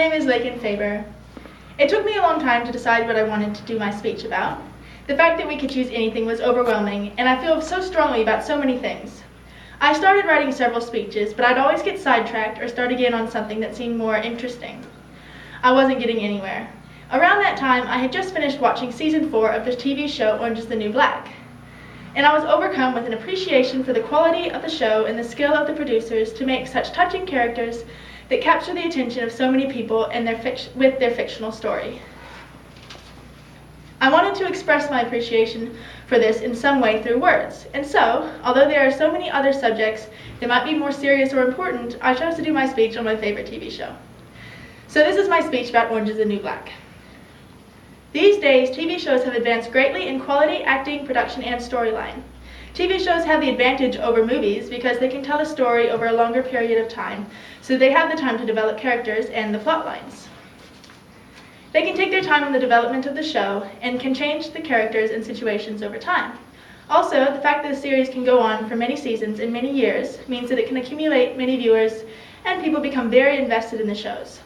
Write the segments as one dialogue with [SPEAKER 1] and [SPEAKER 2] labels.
[SPEAKER 1] name is Lakin Faber. It took me a long time to decide what I wanted to do my speech about. The fact that we could choose anything was overwhelming, and I feel so strongly about so many things. I started writing several speeches, but I'd always get sidetracked or start again on something that seemed more interesting. I wasn't getting anywhere. Around that time, I had just finished watching season 4 of the TV show Orange is the New Black, and I was overcome with an appreciation for the quality of the show and the skill of the producers to make such touching characters that capture the attention of so many people in with their fictional story. I wanted to express my appreciation for this in some way through words, and so, although there are so many other subjects that might be more serious or important, I chose to do my speech on my favorite TV show. So this is my speech about Orange is the New Black. These days, TV shows have advanced greatly in quality, acting, production, and storyline. TV shows have the advantage over movies because they can tell a story over a longer period of time, so they have the time to develop characters and the plot lines. They can take their time on the development of the show and can change the characters and situations over time. Also, the fact that a series can go on for many seasons and many years means that it can accumulate many viewers and people become very invested in the shows.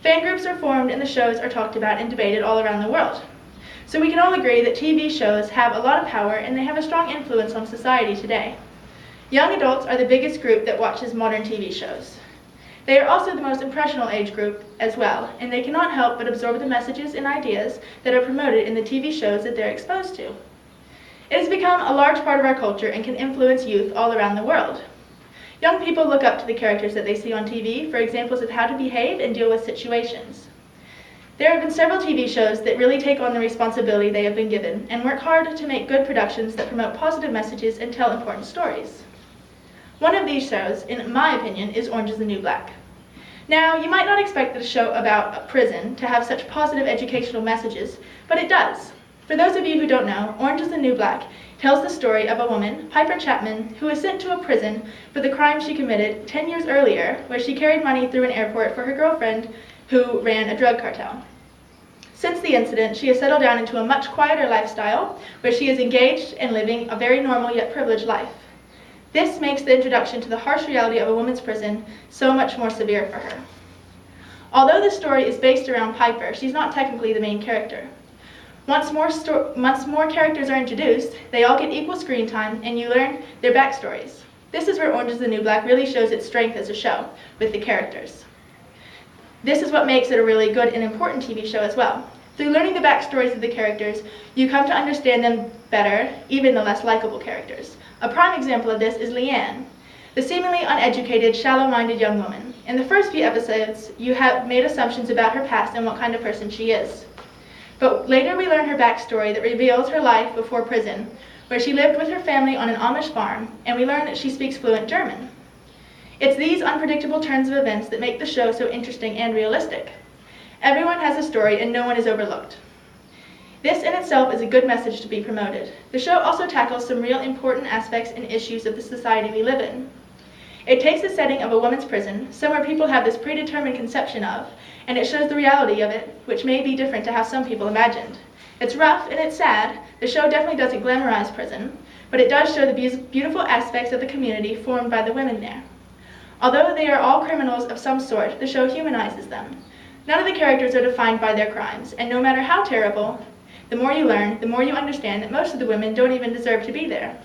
[SPEAKER 1] Fan groups are formed and the shows are talked about and debated all around the world. So we can all agree that TV shows have a lot of power and they have a strong influence on society today. Young adults are the biggest group that watches modern TV shows. They are also the most impressionable age group as well, and they cannot help but absorb the messages and ideas that are promoted in the TV shows that they're exposed to. It has become a large part of our culture and can influence youth all around the world. Young people look up to the characters that they see on TV for examples of how to behave and deal with situations. There have been several TV shows that really take on the responsibility they have been given and work hard to make good productions that promote positive messages and tell important stories. One of these shows, in my opinion, is Orange is the New Black. Now, you might not expect a show about a prison to have such positive educational messages, but it does. For those of you who don't know, Orange is the New Black tells the story of a woman, Piper Chapman, who was sent to a prison for the crime she committed 10 years earlier, where she carried money through an airport for her girlfriend who ran a drug cartel. Since the incident, she has settled down into a much quieter lifestyle, where she is engaged and living a very normal yet privileged life. This makes the introduction to the harsh reality of a woman's prison so much more severe for her. Although the story is based around Piper, she's not technically the main character. Once more characters are introduced, they all get equal screen time and you learn their backstories. This is where Orange is the New Black really shows its strength as a show, with the characters. This is what makes it a really good and important TV show as well. Through learning the backstories of the characters, you come to understand them better, even the less likable characters. A prime example of this is Leanne, the seemingly uneducated, shallow-minded young woman. In the first few episodes, you have made assumptions about her past and what kind of person she is. But later we learn her backstory that reveals her life before prison, where she lived with her family on an Amish farm, and we learn that she speaks fluent German. It's these unpredictable turns of events that make the show so interesting and realistic. Everyone has a story and no one is overlooked. This in itself is a good message to be promoted. The show also tackles some real important aspects and issues of the society we live in. It takes the setting of a woman's prison, somewhere people have this predetermined conception of, and it shows the reality of it, which may be different to how some people imagined. It's rough and it's sad. The show definitely doesn't glamorize prison, but it does show the beautiful aspects of the community formed by the women there. Although they are all criminals of some sort, the show humanizes them. None of the characters are defined by their crimes, and no matter how terrible, the more you learn, the more you understand that most of the women don't even deserve to be there.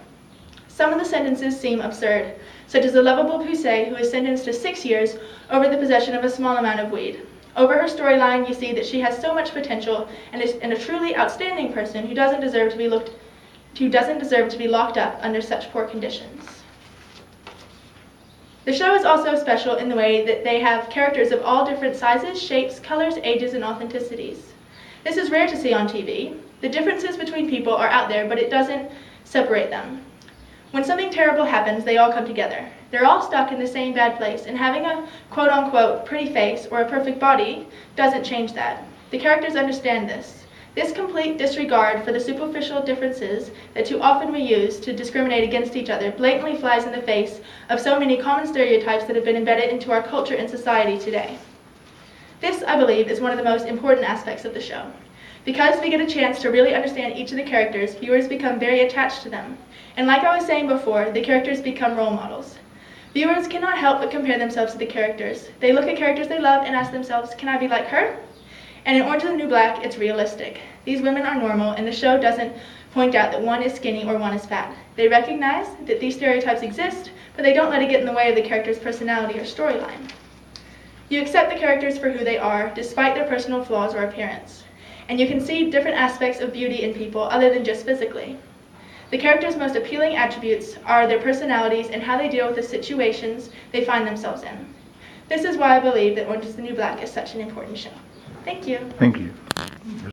[SPEAKER 1] Some of the sentences seem absurd, such as the lovable Poussey, who is sentenced to 6 years over the possession of a small amount of weed. Over her storyline, you see that she has so much potential and is a truly outstanding person who doesn't deserve to be locked up under such poor conditions. The show is also special in the way that they have characters of all different sizes, shapes, colors, ages, and authenticities. This is rare to see on TV. The differences between people are out there, but it doesn't separate them. When something terrible happens, they all come together. They're all stuck in the same bad place, and having a quote-unquote pretty face or a perfect body doesn't change that. The characters understand this. This complete disregard for the superficial differences that too often we use to discriminate against each other blatantly flies in the face of so many common stereotypes that have been embedded into our culture and society today. This, I believe, is one of the most important aspects of the show. Because we get a chance to really understand each of the characters, viewers become very attached to them. And like I was saying before, the characters become role models. Viewers cannot help but compare themselves to the characters. They look at characters they love and ask themselves, can I be like her? And in Orange is the New Black, it's realistic. These women are normal, and the show doesn't point out that one is skinny or one is fat. They recognize that these stereotypes exist, but they don't let it get in the way of the character's personality or storyline. You accept the characters for who they are, despite their personal flaws or appearance. And you can see different aspects of beauty in people other than just physically. The characters' most appealing attributes are their personalities and how they deal with the situations they find themselves in. This is why I believe that Orange is the New Black is such an important show. Thank you.
[SPEAKER 2] Thank you.